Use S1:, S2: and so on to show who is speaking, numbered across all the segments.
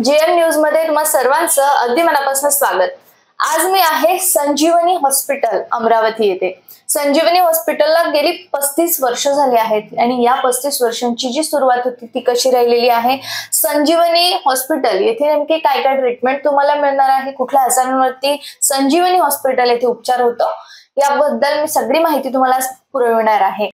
S1: JM news मध्ये तुम्हा सर्वांचं अगदी मनापासून स्वागत। आज मी आहे संजीवनी हॉस्पिटल अमरावती येथे। संजीवनी हॉस्पिटलला गेली 35 वर्ष झाली आहेत आणि या 35 वर्षांची जी सुरुवात होती ती कशी राहिलेली आहे, संजीवनी हॉस्पिटल येथे नेमके काय काय ट्रीटमेंट तुम्हाला मिळणार आहे, कुठल्या आजारांवरती संजीवनी हॉस्पिटल येथे उपचार होतो, याबद्दल मी सगळी माहिती तुम्हाला पुरवणार आहे।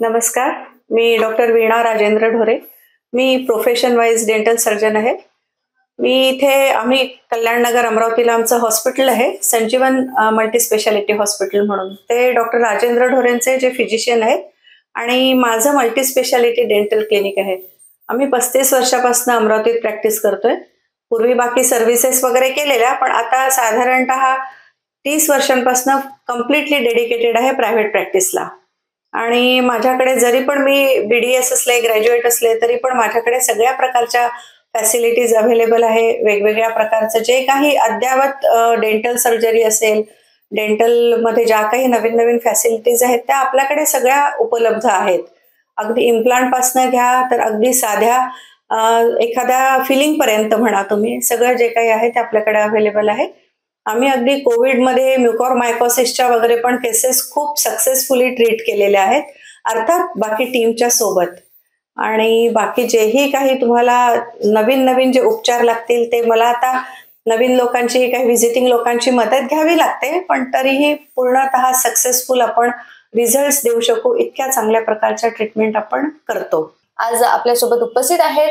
S2: नमस्कार, मी डॉक्टर वीणा राजेंद्र ढोरे. मी प्रोफेशन वाईज डेंटल सर्जन आहे. आम्ही कल्याणनगर अमरावतीला आमचं हॉस्पिटल आहे, संजीवन मल्टी स्पेशालिटी हॉस्पिटल म्हणून. ते डॉक्टर राजेंद्र ढोरेंचे जे फिजिशियन आहेत आणि माझं मल्टी स्पेशालिटी डेंटल क्लिनिक आहे. आम्ही 35 वर्षापासून अमरावतीत प्रॅक्टिस करतोय. पूर्वी बाकी सर्व्हिसेस वगैरे केलेल्या, पण आता साधारणतः 30 वर्षांपासून कम्प्लिटली डेडिकेटेड आहे प्रायव्हेट प्रॅक्टिसला. आणि माझ्याकडे जरी पण मी BDS असले, ग्रॅज्युएट असले, तरी पण माझ्याकडे सगळ्या प्रकारच्या फॅसिलिटीज अवेलेबल आहे. वेगवेगळ्या प्रकारचं जे काही अद्ययावत डेंटल सर्जरी असेल, डेंटलमध्ये ज्या काही नवीन नवीन फॅसिलिटीज आहेत त्या आपल्याकडे सगळ्या उपलब्ध आहेत. अगदी इम्प्लांटपासनं घ्या तर अगदी साध्या एखाद्या फिलिंगपर्यंत म्हणा तुम्ही, सगळं जे काही आहे ते आपल्याकडे अवेलेबल आहे. आम्ही अगदी कोविडमध्ये म्युकॉरमायकोसिसच्या वगैरे पण केसेस खूप सक्सेसफुली ट्रीट केलेल्या आहेत, अर्थात बाकी टीमच्या सोबत. आणि बाकी जेही काही तुम्हाला नवीन नवीन जे उपचार लागतील ते मला आता नवीन लोकांची, काही व्हिजिटिंग लोकांची मदत घ्यावी लागते, पण तरीही पूर्णतः सक्सेसफुल आपण रिझल्ट देऊ शकू इतक्या चांगल्या प्रकारच्या ट्रीटमेंट आपण करतो.
S1: आज आपल्यासोबत उपस्थित आहेत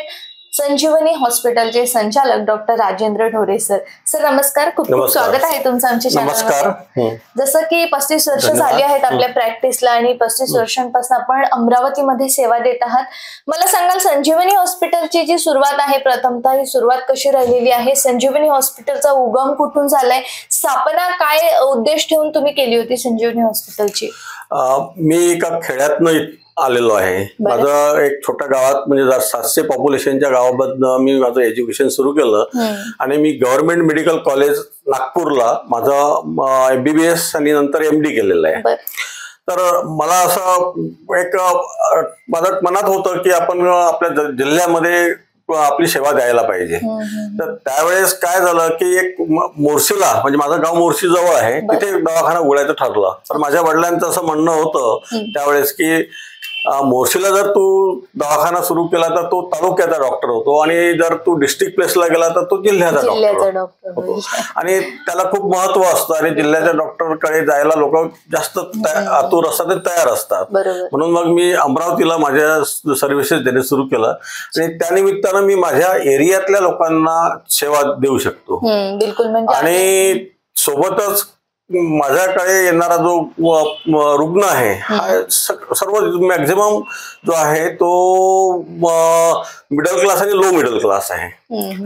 S1: संजीवनी हॉस्पिटलचे संचालक डॉक्टर राजेंद्र ढोरे सर. सर नमस्कार, खूप खूप स्वागत आहे तुमचं आमच्या चॅनलवर. जसं की 35 वर्ष झाली आहेत आपल्या प्रॅक्टिसला आणि 35 वर्षांपासून आपण अमरावतीमध्ये सेवा देत आहात. मला सांगाल संजीवनी हॉस्पिटलची जी सुरुवात आहे, प्रथमतः ही सुरुवात कशी राहिलेली आहे? संजीवनी हॉस्पिटलचा उगम कुठून झालाय? स्थापना काय उद्देश ठेवून तुम्ही केली होती संजीवनी हॉस्पिटलची?
S3: मी एका खेड्यातनं आलेलो आहे. माझं एक छोट्या गावात, म्हणजे 700 पॉप्युलेशनच्या गावाबद्दल मी माझं एज्युकेशन सुरू केलं. आणि मी गव्हर्नमेंट मेडिकल कॉलेज नागपूरला माझं MBBS आणि नंतर MD केलेलं आहे. तर मला असं एक माझ्या मनात होतं की आपण आपल्या जिल्ह्यामध्ये आपली सेवा द्यायला पाहिजे. तर त्यावेळेस काय झालं की एक मोर्शीला, म्हणजे माझं गाव मोर्शी जवळ आहे, तिथे दवाखाना उघडायचं ठरलं. तर माझ्या वडिलांचं असं म्हणणं होतं त्यावेळेस की मोर्शीला जर तू दवाखाना सुरू केला तर तो तालुक्याचा डॉक्टर होतो, आणि जर तू डिस्ट्रिक्ट प्लेसला गेला तर तो जिल्ह्याचा डॉक्टर होतो. आणि त्याला खूप महत्व असतं, आणि जिल्ह्याच्या डॉक्टरकडे जायला लोक जास्त आतुर असतात, तयार असतात. म्हणून मग मी अमरावतीला माझ्या सर्व्हिसेस देणे सुरू केलं, आणि त्यानिमित्तानं मी माझ्या एरियातल्या लोकांना सेवा देऊ शकतो. आणि सोबतच माझ्याकडे येणारा जो रुग्ण आहे हा सर्व मॅक्झिमम जो आहे तो मिडल क्लास आणि लो मिडल क्लास आहे.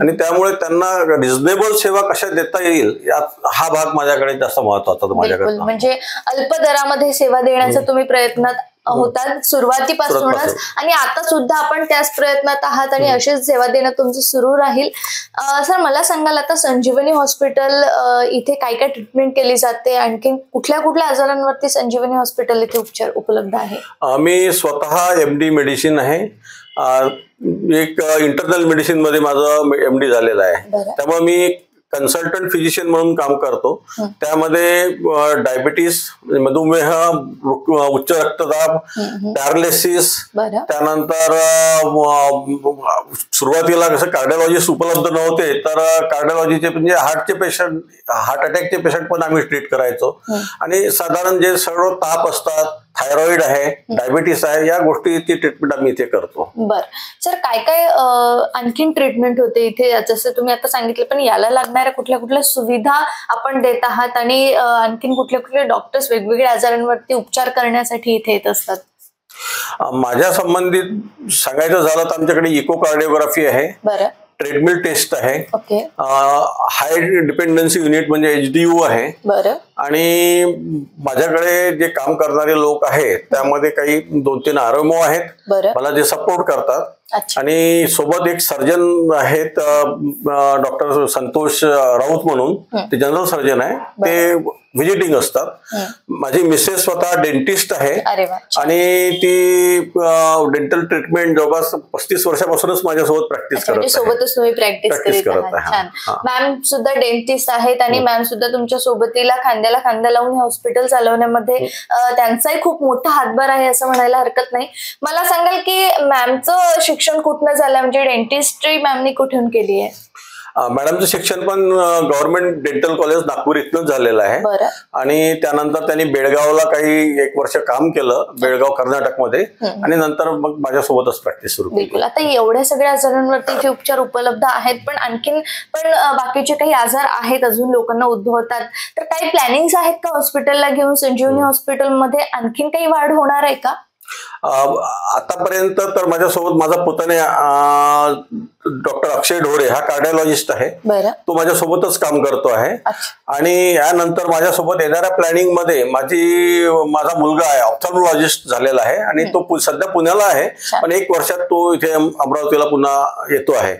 S3: आणि त्यामुळे त्यांना रिझनेबल सेवा कशा देता येईल हा भाग माझ्याकडे जास्त महत्वाचा माझ्याकडे.
S1: म्हणजे अल्प दरामध्ये सेवा देण्याचा तुम्ही प्रयत्नात होतात सुरुवातीपासूनच, आणि आता सुद्धा आपण त्याच प्रयत्नात आहात आणि अशीच सेवा देणं तुमचं सुरू राहील. सर मला सांगाल, आता संजीवनी हॉस्पिटल इथे काय काय ट्रीटमेंट केली जाते, आणखी कुठल्या कुठल्या आजारांवरती संजीवनी हॉस्पिटल इथे उपचार उपलब्ध आहे?
S3: मी स्वतः MD मेडिसिन आहे. एक इंटरनल मेडिसिन मध्ये माझं MD झालेलं आहे. त्यामुळे मी कन्सल्टंट फिजिशियन म्हणून काम करतो. त्यामध्ये डायबिटीस, मधुमेह, उच्च रक्तदाब, पॅरालिसिस, त्यानंतर सुरुवातीला कसं कार्डिओलॉजिस्ट उपलब्ध नव्हते, तर कार्डिओलॉजीचे म्हणजे हार्टचे पेशंट, हार्ट अटॅकचे पेशंट पण आम्ही ट्रीट करायचो. आणि साधारण जे सर्व ताप असतात, थायरॉइड आहे, डायबिटीस आहे, या गोष्टीची ट्रीटमेंट आम्ही इथे करतो.
S1: बर सर, काय काय आणखीन ट्रीटमेंट होते इथे? जसं तुम्ही आता सांगितलं, पण याला लागणाऱ्या कुठल्या कुठल्या सुविधा आपण देत आहात, आणि आणखीन कुठले कुठले डॉक्टर्स वेगवेगळ्या आजारांवरती उपचार करण्यासाठी इथे येत असतात?
S3: माझ्या संबंधित सांगायचं झालं तर आमच्याकडे इकोकार्डिओग्राफी आहे, ट्रेडमिल टेस्ट आहे, हाय डिपेंडन्सी युनिट म्हणजे HDU आहे. आणि माझ्याकडे जे काम करणारे लोक आहेत त्यामध्ये काही 2-3 RMO आहेत मला जे सपोर्ट करतात. आणि सोबत एक सर्जन आहेत, डॉक्टर संतोष राऊत म्हणून, ते जनरल सर्जन आहे, ते व्हिजिटिंग असतात. माझी मिसेस स्वतः डेंटिस्ट आहे, आणि ती डेंटल ट्रीटमेंट जवळपास 35 वर्षापासूनच माझ्यासोबत प्रॅक्टिस करत आहे.
S1: सोबतच तुम्ही प्रॅक्टिस करत आहात. मॅम सुद्धा डेंटिस्ट आहेत, आणि मॅम सुद्धा तुमच्या सोबतीला खांद्याला खांदा लावून हॉस्पिटल चालवण्यामध्ये त्यांचाही खूप मोठा हातभार आहे असं म्हणायला हरकत नाही. मला सांगाल की मॅमचं शिक्षण कुठनं झालं, म्हणजे डेंटिस्ट्री मॅमनी कुठून केली आहे?
S3: मॅडमचं शिक्षण पण गव्हर्नमेंट डेंटल कॉलेज नागपूर इथनच झालेलं आहे आणि त्यानंतर त्यांनी बेळगावला काही 1 वर्ष काम केलं, बेळगाव कर्नाटकमध्ये, आणि नंतर मग माझ्यासोबतच प्रॅक्टिस सुरू केली.
S1: आता एवढ्या सगळ्या आजारांवरती जे उपचार उपलब्ध आहेत, पण आणखीन पण बाकीचे काही आजार आहेत अजून लोकांना उद्भवतात, तर काही प्लॅनिंग्स आहेत का हॉस्पिटलला घेऊन? संजीवनी हॉस्पिटलमध्ये आणखीन काही वाढ होणार आहे का?
S3: आतापर्यंत तर माझ्यासोबत माझा पुतणे डॉक्टर अक्षय ढोरे हा कार्डिओलॉजिस्ट आहे, तो माझ्यासोबतच काम करतो आहे. आणि यानंतर माझ्यासोबत येणाऱ्या प्लॅनिंग मध्ये माझा मुलगा आहे, ऑप्थॅल्मॉलॉजिस्ट झालेला आहे आणि तो सध्या पुण्याला आहे, पण 1 वर्षात तो इथे अमरावतीला पुन्हा येतो आहे.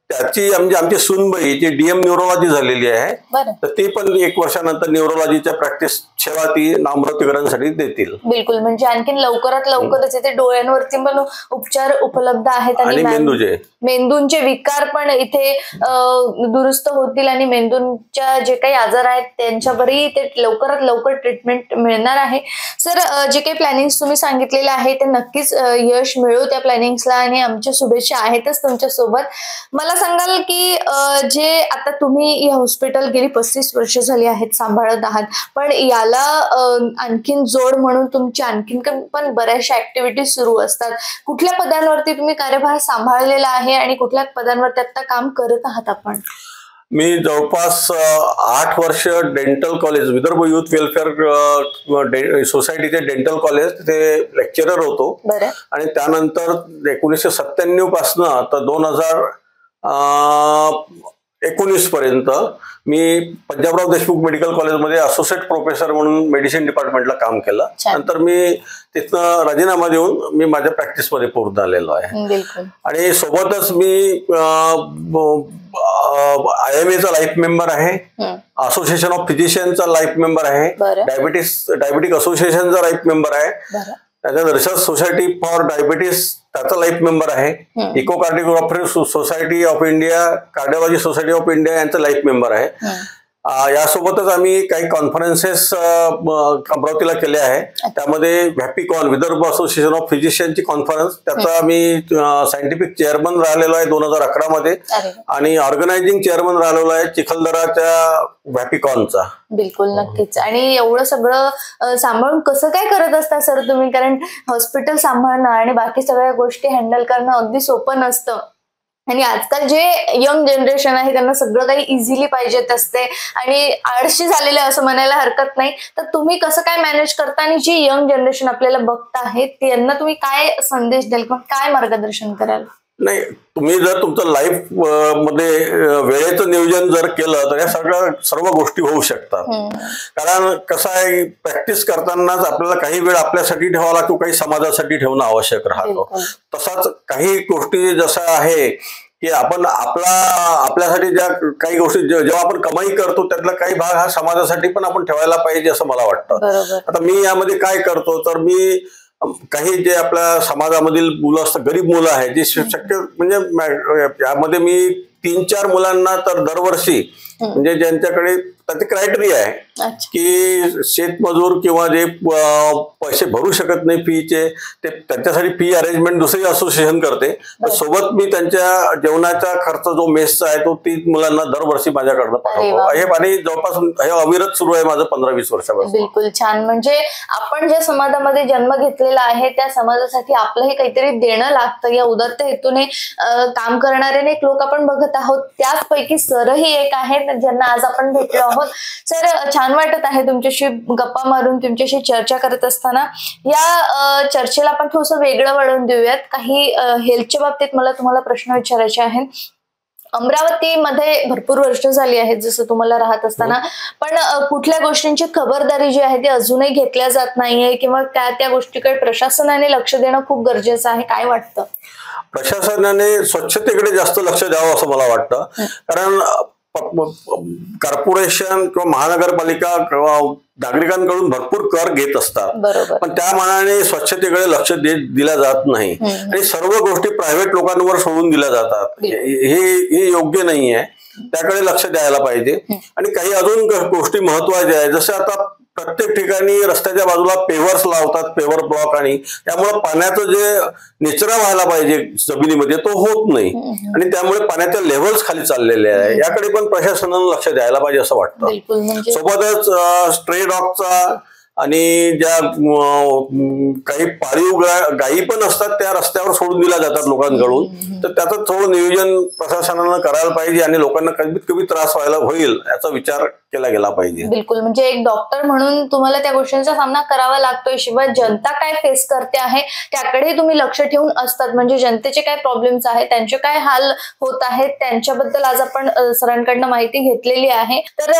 S3: त्याची आमची सूनबाई जी डीएम न्यूरोलॉजी झालेली आहे, तर ती पण 1 वर्षानंतर न्यूरोलॉजीच्या प्रॅक्टिस सेवा ती अमरावतीकरांसाठी देतील.
S1: बिलकुल, म्हणजे आणखीन लवकरात लवकरच इथे डोळ्यांवरती पण उपचार उपलब्ध आहेत आणि मेंदूंचे विकार पण इथे दुरुस्त होतील आणि मेंदूंच्या जे काही आजार आहेत त्यांच्यावरही ते लवकरात लवकर ट्रीटमेंट मिळणार आहे. सर, जे काही प्लॅनिंग्स तुम्ही सांगितलेले आहे ते नक्कीच यश मिळू त्या प्लॅनिंग्सला आणि आमच्या शुभेच्छा आहेतच तुमच्या सोबत. मला सांगाल की जे आता तुम्ही या हॉस्पिटल गेली 35 वर्ष झाली आहेत सांभाळत आहात, पण याला आणखीन जोड म्हणून तुमच्या आणखीन पण बऱ्याचशा ऍक्टिव्हिटीज सुरू असतात. कुठल्या पदांवरती तुम्ही कार्यभार सांभाळलेला आहे आणि कुठल्या पदांवरती आता काम करत आहात आपण?
S3: मी जवळपास 8 वर्ष dental college, Vidarbha youth welfare सोसायटीचे डेंटल कॉलेज तिथे लेक्चरर होतो आणि त्यानंतर 1997 पासून तर 2019 पर्यंत मी पंजाबराव देशमुख मेडिकल कॉलेजमध्ये असोसिएट प्रोफेसर म्हणून मेडिसिन डिपार्टमेंटला काम केलं. नंतर मी तिथनं राजीनामा देऊन मी माझ्या प्रॅक्टिसमध्ये पूर्ण आलेलो आहे आणि सोबतच मी IMAचा लाईफ मेंबर आहे, असोसिएशन ऑफ फिजिशियनचा लाईफ मेंबर आहे, डायबिटिक असोसिएशनचा लाईफ मेंबर आहे, त्याच्यात रिसर्च सोसायटी फॉर डायबिटीस त्याचा लाईफ मेंबर आहे, echocardiography society of India, cardiology society of India यांचा लाईफ मेंबर आहे. यासोबतच आम्ही काही कॉन्फरन्सेस अमरावतीला केले आहे, त्यामध्ये व्हॅपिकॉन विदर्भ असोसिएशन ऑफ फिजिशियनची कॉन्फरन्स त्याचा मी सायंटिफिक चेअरमन राहिलेलो आहे 2011 मध्ये आणि ऑर्गनायझिंग चेअरमन राहिलेलो आहे चिखलदराच्या व्हॅपिकॉनचा.
S1: बिलकुल, नक्कीच. आणि एवढं सगळं सांभाळून कसं काय करत असता सर तुम्ही? कारण हॉस्पिटल सांभाळणं आणि बाकी सगळ्या गोष्टी हँडल करणं अगदी सोपं नसतं आणि आजकाल जे यंग जनरेशन आहे त्यांना सगळं काही इझिली पाहिजेत असते आणि आळशी झालेलं असं म्हणायला हरकत नाही. तर तुम्ही कसं काय मॅनेज करता आणि जी यंग जनरेशन आपल्याला बघता आहे त्यांना तुम्ही काय संदेश द्याल किंवा काय मार्गदर्शन कराल?
S3: नाही, तुम्ही जर तुमचं लाईफ मध्ये वेळेचं नियोजन जर केलं तर या सर्व गोष्टी होऊ शकतात. कारण कसं आहे, प्रॅक्टिस करतानाच आपल्याला काही वेळ आपल्यासाठी ठेवावा लागतो, काही समाजासाठी ठेवणं आवश्यक राहतो. तसाच काही गोष्टी जसं आहे की आपण आपल्यासाठी ज्या काही गोष्टी जेव्हा आपण कमाई करतो त्यातला काही भाग हा समाजासाठी पण आपण ठेवायला पाहिजे असं मला वाटतं. आता मी यामध्ये काय करतो तर मी काही जे आपल्या समाजामधील मुलं असतात, गरीब मुलं आहेत जी शक्य म्हणजे यामध्ये मी 3-4 मुलांना तर दरवर्षी म्हणजे ज्यांच्याकडे त्याचे क्रायटेरिया आहे की शेतमजूर किंवा जे पैसे भरू शकत नाही फीचे, ते त्यांच्यासाठी फी अरेंजमेंट दुसरी असोसिएशन करते. सोबत मी त्यांच्या जेवणाचा खर्च जो मेसचा आहे तो 3 मुलांना दरवर्षी माझ्याकडनं पाठवतो. हे आणि जवळपास हे अविरत सुरू आहे माझं 15-20 वर्षापासून.
S1: बिलकुल छान. म्हणजे आपण ज्या समाजामध्ये जन्म घेतलेला आहे त्या समाजासाठी आपलंही काहीतरी देणं लागतं या उदात्त हेतूने काम करणारे अनेक लोक आपण बघत आहोत. त्याचपैकी सरही एक आहेत ज्यांना आज आपण भेटलो आहोत. सर, छान वाटत आहे तुमच्याशी गप्पा मारून, तुमच्याशी चर्चा करत असताना. या चर्चेला आपण थोडंसं वेगळं वळून देऊयात. काही हेल्थच्या बाबतीत मला तुम्हाला प्रश्न विचारायचे आहेत. अमरावतीमध्ये भरपूर वर्ष झाली आहेत जसं तुम्हाला राहत असताना, पण कुठल्या गोष्टींची खबरदारी जी आहे ती अजूनही घेतल्या जात नाहीये किंवा त्या गोष्टीकडे प्रशासनाने लक्ष देणं खूप गरजेचं आहे, काय वाटतं?
S3: प्रशासनाने स्वच्छतेकडे जास्त लक्ष द्यावं असं मला वाटतं. कारण कॉर्पोरेशन किंवा महानगरपालिका किंवा नागरिकांकडून भरपूर कर घेत असतात, पण त्या मानाने स्वच्छतेकडे लक्ष दिल्या जात नाही आणि सर्व गोष्टी प्रायव्हेट लोकांवर सोडून दिल्या जातात. हे योग्य नाही आहे, त्याकडे लक्ष द्यायला पाहिजे. आणि काही अजून गोष्टी महत्वाच्या आहेत, जसं आता प्रत्येक ठिकाणी रस्त्याच्या बाजूला पेवर्स लावतात, पेवर ब्लॉक, आणि त्यामुळे पाण्याचं जे निचरा व्हायला पाहिजे जमिनीमध्ये तो होत नाही आणि त्यामुळे पाण्याच्या लेव्हल्स खाली चाललेले आहे. याकडे पण प्रशासनानं लक्ष द्यायला पाहिजे असं वाटतं. सोबतच स्ट्रे डॉगचा आणि ज्या काही पाळीव गायी पण असतात त्या रस्त्यावर सोडून दिल्या जातात लोकांकडून, तर त्याचं थोडं नियोजन प्रशासनानं करायला पाहिजे आणि लोकांना कमीत कमी त्रास होईल याचा विचार केला गेला पाहिजे.
S1: बिलकुल, म्हणजे एक डॉक्टर म्हणून तुम्हाला त्या गोष्टींचा सामना करावा लागतोय, शिवाय जनता काय फेस करते आहे त्याकडे तुम्ही लक्ष ठेवून असतात. म्हणजे जनतेचे काय प्रॉब्लेम्स आहेत, त्यांचे काय हाल होत आहेत, त्यांच्याबद्दल आज आपण सरांकडनं माहिती घेतलेली आहे. तर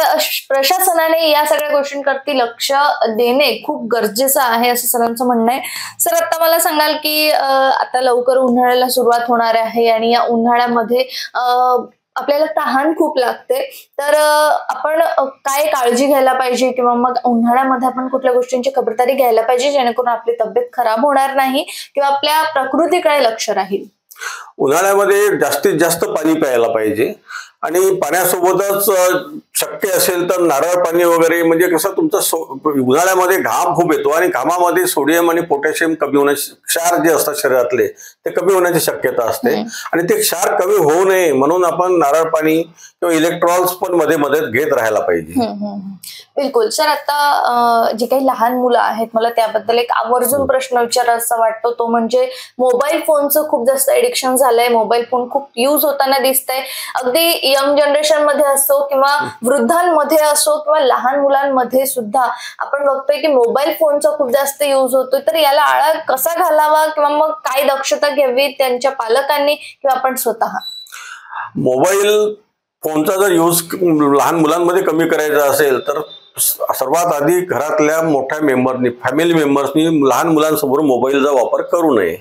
S1: प्रशासनाने या सगळ्या गोष्टींवरती लक्ष देणे खूप गरजेचं आहे असं सरांचं म्हणणं आहे. सर, आता मला सांगाल की आता लवकर उन्हाळ्याला सुरुवात होणार आहे आणि या उन्हाळ्यामध्ये आपल्याला तहान खूप लागते, तर आपण काय काळजी घ्यायला पाहिजे किंवा मग उन्हाळ्यामध्ये आपण कुठल्या गोष्टींची खबरदारी घ्यायला पाहिजे जेणेकरून आपली तब्येत खराब होणार नाही किंवा आपल्या प्रकृतीकडे लक्ष राहील?
S3: उन्हाळ्यामध्ये जास्तीत जास्त पाणी प्यायला पाहिजे आणि पाण्यासोबतच शक्य असेल तर नारळ पाणी वगैरे, म्हणजे कसं तुमचं उन्हाळ्यामध्ये घाम खूप येतो आणि घामामध्ये सोडियम आणि पोटॅशियम कमी होण्याचे, क्षार जे असतात शरीरातले ते कमी होण्याची शक्यता असते आणि ते क्षार कमी होऊ नये म्हणून आपण नारळ पाणी किंवा इलेक्ट्रॉल्स पण मध्ये मध्ये घेत राहायला पाहिजे.
S1: बिलकुल. सर, आता जे काही लहान मुलं आहेत, मला त्याबद्दल एक आवर्जून प्रश्न विचारायचा वाटतो, तो म्हणजे मोबाईल फोनचं खूप जास्त एडिक्शन झालंय. मोबाईल फोन खूप युज होताना दिसतंय, अगदी यंग जनरेशन मध्ये असो किंवा वृद्धांमध्ये असो किंवा लहान मुलांमध्ये सुद्धा आपण बघतोय की मोबाईल फोनचा खूप जास्त युज होतोय. तर याला आळा कसा घालावा किंवा मग काय दक्षता घ्यावी त्यांच्या पालकांनी किंवा आपण स्वतः?
S3: मोबाईल फोनचा जर यूज लहान मुलांमध्ये कमी करायचा असेल तर सर्वात आधी घरातल्या मोठ्या मेंबरनी, फॅमिली मेंबर्सनी लहान मुलांसमोर मोबाईलचा वापर करू नये.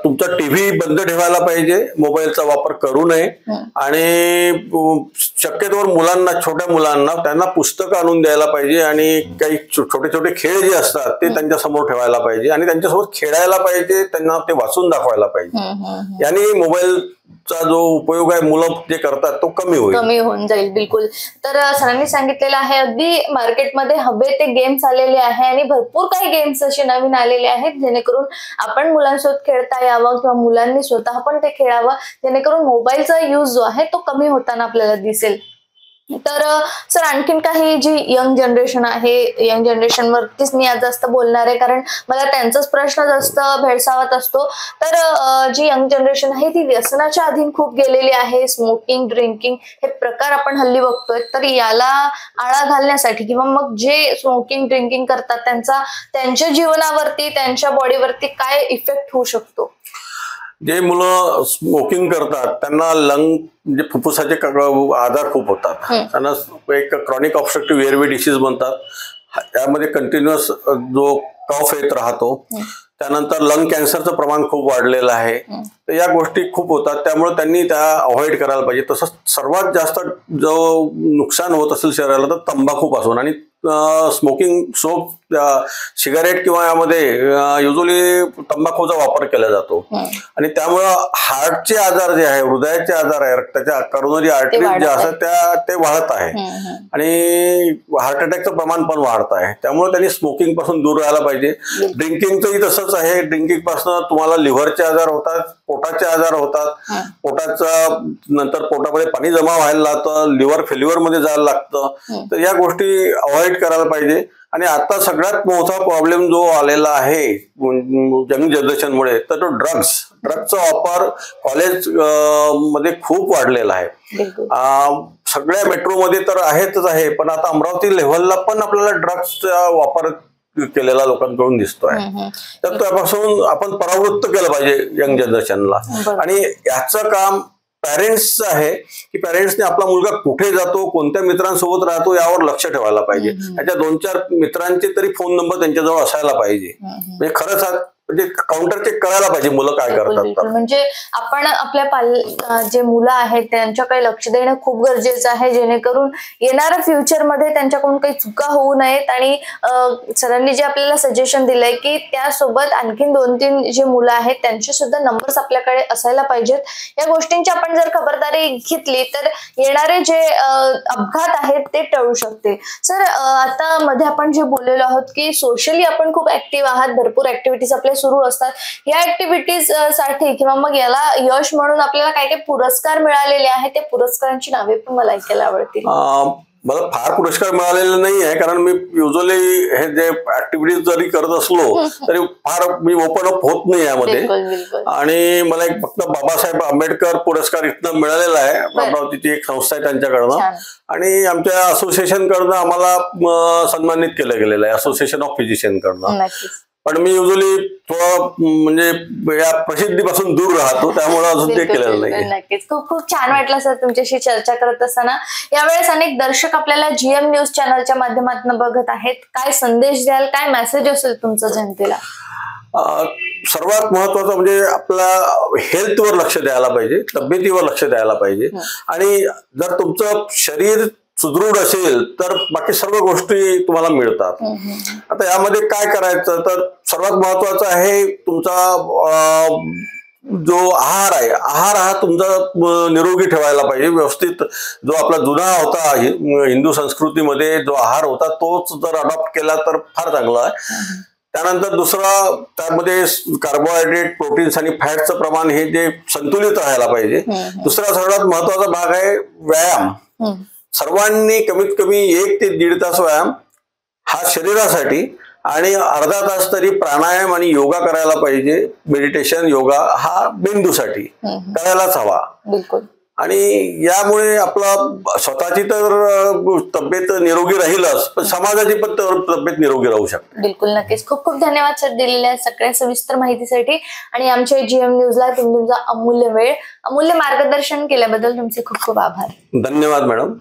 S3: तुमचा टीव्ही बंद ठेवायला पाहिजे, मोबाईलचा वापर करू नये आणि शक्यतोवर मुलांना, छोट्या मुलांना त्यांना पुस्तकं आणून द्यायला पाहिजे आणि काही छोटे छोटे खेळ जे असतात ते त्यांच्या समोर ठेवायला पाहिजे आणि त्यांच्यासोबत खेळायला पाहिजे, त्यांना ते वाचून दाखवायला पाहिजे. याने मोबाईलचा जो उपयोग आहे मुलं जे करतात तो कमी होऊन
S1: जाईल. बिलकुल. तर सरांनी सांगितलेलं आहे, अगदी मार्केटमध्ये हवे ते गेम्स आलेले आहे आणि भरपूर काही गेम्स असे नवीन आलेले आहेत जेणेकरून आपण मुलांसोबत खेळता यावं किंवा मुलांनी स्वतः पण ते खेळावं, जेणेकरून मोबाईलचा यूज जो आहे तो कमी होताना आपल्याला दिसेल. तर सर, आणखीन काही जी यंग जनरेशन आहे, यंग जनरेशन वरतीच मी आज जास्त बोलणार आहे कारण मला त्यांचाच प्रश्न जास्त भेडसावत असतो. तर जी यंग जनरेशन आहे ती व्यसनाच्या अधीन खूप गेलेली आहे. स्मोकिंग, ड्रिंकिंग हे प्रकार आपण हल्ली बघतोय. तर याला आळा घालण्यासाठी किंवा मग जे स्मोकिंग ड्रिंकिंग करतात त्यांच्या जीवनावरती, त्यांच्या बॉडीवरती काय इफेक्ट होऊ शकतो?
S3: जे मुलं स्मोकिंग करतात त्यांना लंग म्हणजे फुफ्फुसाचे आजार खूप होतात. त्यांना एक क्रॉनिक ऑब्स्ट्रक्टिव्ह एअरवे डिसीज म्हणतात. त्यामध्ये कंटिन्युअस जो कफ येत राहतो. त्यानंतर लंग कॅन्सरचं प्रमाण खूप वाढलेलं आहे. तर या गोष्टी खूप होतात, त्यामुळे त्यांनी त्या अवॉइड करायला पाहिजे. तसंच सर्वात जास्त जो नुकसान होत असेल शरीराला तर तंबाखूपासून आणि स्मोकिंग, सिगारेट किंवा यामध्ये युजली तंबाखूचा वापर केला जातो आणि त्यामुळं हार्टचे आजार जे आहे, हृदयाचे आजार आहे, रक्ताच्या करोनरी आर्टरीज जे असतात ते वाढत आहे आणि हार्ट अटॅकचं प्रमाण पण वाढत आहे. त्यामुळे त्यांनी स्मोकिंग पासून दूर राहायला पाहिजे. ड्रिंकिंगचंही तसंच आहे. ड्रिंकिंग पासून तुम्हाला लिव्हरचे आजार होतात, पोटाचे आजार होतात. पोटाचा नंतर पोटामध्ये पाणी जमा व्हायला लागतं, लिव्हर फेल्युअर मध्ये जायला लागतं. तर या गोष्टी अवॉइड करायला पाहिजे. आणि आता सगळ्यात मोठा प्रॉब्लेम जो आलेला आहे यंग जनरेशनमुळे तर तो ड्रग्सचा वापर कॉलेज मध्ये खूप वाढलेला आहे. सगळ्या मेट्रोमध्ये तर आहेतच आहे, पण आता अमरावती लेव्हलला पण आपल्याला ड्रग्सचा वापर केलेला लोकांकडून दिसतोय. तर त्यापासून आपण परावृत्त केलं पाहिजे यंग जनरेशनला. आणि याचं काम पॅरेंट्सचं आहे की पॅरेंट्सने आपला मुलगा कुठे जातो, कोणत्या मित्रांसोबत राहतो यावर लक्ष ठेवायला पाहिजे. त्याच्या 2-4 मित्रांचे तरी फोन नंबर त्यांच्याजवळ असायला पाहिजे. म्हणजे खरंच म्हणजे काउंटर चेक करायला पाहिजे मुलं काय करतात.
S1: म्हणजे आपण आपल्या जे मुलं आहेत त्यांच्याकडे लक्ष देणं खूप गरजेचं आहे, जेणेकरून येणाऱ्या फ्युचरमध्ये त्यांच्याकडून काही चुका होऊ नयेत. आणि सरांनी जे आपल्याला सजेशन दिलंय की त्यासोबत आणखीन 2-3 जे मुलं आहेत त्यांचे सुद्धा नंबर्स आपल्याकडे असायला पाहिजेत. या गोष्टींची आपण जर खबरदारी घेतली तर येणारे जे अपघात आहेत ते टळू शकते. सर, आता मध्ये आपण जे बोललेलो आहोत की सोशली आपण खूप ऍक्टिव्ह आहात, भरपूर ऍक्टिव्हिटीज आपल्या सुरू असतात. या ऍक्टिव्हिटीज साठी किंवा मग याला यश म्हणून आपल्याला काय काय पुरस्कार मिळालेले आहेत, त्या पुरस्कारांची नावे पण मला ऐकायला आवडतील.
S3: मला फार पुरस्कार मिळालेले नाही आहे, कारण मी युजली हे जे ऍक्टिव्हिटीज जरी करत असलो तरी फार मी ओपन अप होत नाही यामध्ये. आणि मला एक फक्त बाबासाहेब आंबेडकर पुरस्कार इथनं मिळालेला आहे, अमरावतीची एक संस्था आहे त्यांच्याकडनं. आणि आमच्या असोसिएशन कडनं आम्हाला सन्मानित केलं गेलेलं आहे, असोसिएशन ऑफ फिजिशियन कडनं. पण मी युजली थोडं म्हणजे या प्रसिद्धीपासून दूर राहतो, त्यामुळे अजून ते केलेलं नाही.
S1: नक्कीच. खूप खूप छान वाटलं सर तुमच्याशी चर्चा करत असताना. यावेळेस अनेक दर्शक आपल्याला GM न्यूज चॅनलच्या माध्यमातून बघत आहेत. काय संदेश द्याल, काय मेसेज असेल तुमचं जनतेला?
S3: सर्वात महत्वाचं म्हणजे आपल्या हेल्थवर लक्ष द्यायला पाहिजे, तब्येतीवर लक्ष द्यायला पाहिजे. आणि जर तुमचं शरीर सुदृढ असेल तर बाकी सर्व गोष्टी तुम्हाला मिळतात. आता यामध्ये काय करायचं तर सर्वात महत्वाचं आहे तुमचा जो आहार आहे, आहार हा तुमचा निरोगी ठेवायला पाहिजे व्यवस्थित. जो आपला जुना होता हिंदू संस्कृतीमध्ये जो आहार होता तोच जर अडॉप्ट केला तर फार चांगला आहे. त्यानंतर दुसरा त्यामध्ये कार्बोहायड्रेट, प्रोटीन्स आणि फॅटचं प्रमाण हे जे संतुलित राहायला पाहिजे. दुसरा सर्वात महत्वाचा भाग आहे व्यायाम. सर्वांनी कमीत कमी 1 ते 1.5 तास व्यायाम हा शरीरासाठी आणि अर्धा तास तरी प्राणायाम आणि योगा करायला पाहिजे. मेडिटेशन, योगा हा मेंदूसाठी करायलाच हवा.
S1: बिलकुल.
S3: आणि यामुळे आपला स्वतःची तर तब्येत निरोगी राहीलच, पण समाजाची पण तब्येत निरोगी राहू शकते.
S1: बिलकुल, नक्कीच. खूप खूप धन्यवाद सर दिलेल्या सगळ्या सविस्तर माहितीसाठी. आणि आमच्या GM न्यूजला तुम्ही तुमचा अमूल्य वेळ, अमूल्य मार्गदर्शन केल्याबद्दल तुमचे खूप खूप आभार.
S3: धन्यवाद मॅडम.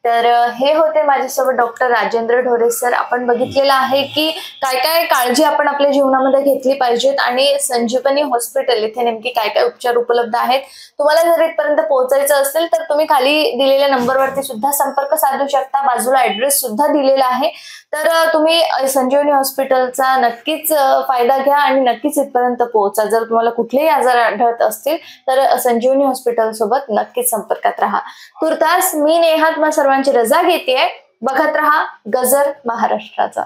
S1: तर हे होते माझ्यासोबत डॉक्टर राजेंद्र ढोरे सर. आपण बघितलेलं आहे की काय काय काळजी आपण आपल्या जीवनामध्ये घेतली पाहिजेत आणि संजीवनी हॉस्पिटल इथे नेमकी काय काय उपचार उपलब्ध आहेत. तुम्हाला जर इथपर्यंत पोहोचायचं असेल तर तुम्ही खाली दिलेल्या नंबरवरती सुद्धा संपर्क साधू शकता. बाजूला ऍड्रेस सुद्धा दिलेला आहे. तर तुम्ही संजीवनी हॉस्पिटलचा नक्कीच फायदा घ्या आणि नक्कीच इथपर्यंत पोहोचा. जर तुम्हाला कुठलेही आजार आढळत असतील तर संजीवनी हॉस्पिटल सोबत नक्कीच संपर्कात राहा. तुर्तास मी नेहा सर्वांची रजा घेतेय. बघत रहा गजर महाराष्ट्राचा.